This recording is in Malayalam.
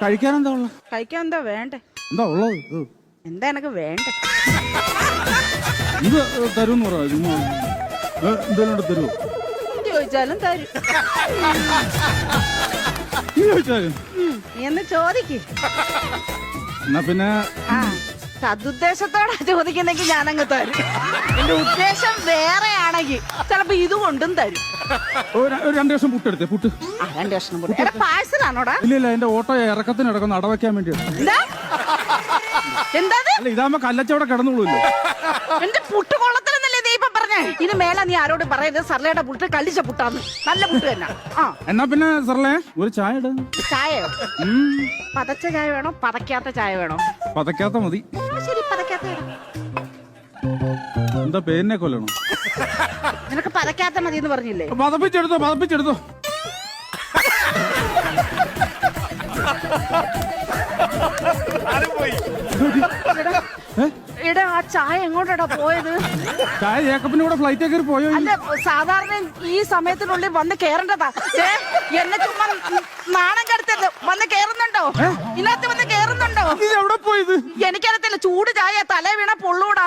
കഴിക്കാൻ എന്താ ഉള്ളത്? കഴിക്കാൻ എന്താ വേണ്ടേ? എന്താ ഉള്ളത്? എന്താ എനക്ക് വേണ്ടേ? ഇത് തരുമെന്ന് പറയാ. എന്തെങ്കിലും തരുമോ? ചോദിച്ചാലും തരും. നീ ചോദിച്ചാലും നീ എന്ന് ചോദിക്ക്. എന്നാ പിന്നെ സതുദ്ദേശത്തോടെ ചോദിക്കുന്നെങ്കിൽ ഞാനങ്ങ് തരും. എന്റെ ഉദ്ദേശം വേറെ ആണെങ്കിൽ ചിലപ്പോ ഇത് കൊണ്ടും തരും. ഒരു 2 കഷ്ണം പുട്ടെടുത്തേ. പുട്ട് 2 കഷ്ണം പുട്ട്. പാഴ്സലാണോടാ? ഇല്ല എന്റെ ഓട്ടോ ഇറക്കത്തിന് ഇടക്കുന്ന അടവയ്ക്കാൻ വേണ്ടിയാണ്. എന്താ അല്ല ഇതാകുമ്പോ കല്ലച്ചവിടെ കിടന്നുള്ളൂല്ലോ. എന്റെ പുട്ട് കൊള്ളത്തിലെന്നല്ലേ നീ ഇപ്പൊ പറഞ്ഞേ? ഇനി മേലെ നീ ആരോട് പറയരുത് സർലയുടെ പുട്ട് കല്ലിച്ച പുട്ടാന്ന്. നല്ല പുട്ട് തന്നെ. എന്നാ പിന്നെ സർലേ ഒരു ചായ ഇട. ചായയോ? പതച്ച ചായ വേണോ പതക്കാത്ത ചായ വേണോ? പതക്കാത്ത മതി. ശരി പതക്കാത്ത. എന്താ പേരിനെ കൊല്ലണോ? നിനക്ക് പതക്കാത്ത മതി എന്ന് പറഞ്ഞില്ലേ? പതപ്പിച്ചെടുത്തോ. എടാ ആ ചായ എങ്ങോട്ടാ പോയത്? ചായ ജേക്കബിന്റെ കൂടെ ഫ്ലൈറ്റ് കയറി പോയോ? അല്ല സാധാരണ ഈ സമയത്തിനുള്ളിൽ വന്ന് കേറേണ്ടതാ. എന്നെ ചുമ്മാ നാണം കെടുത്തത്. വന്ന് കേറുന്നുണ്ടോ? ഇതിനകത്ത് വന്ന് കേറുന്നുണ്ടോ? ഇത് എവിടെ പോയത്? എനിക്കറിയത്തില്ല. ചൂട് ചായ തല വീണ പൊള്ളൂടാ.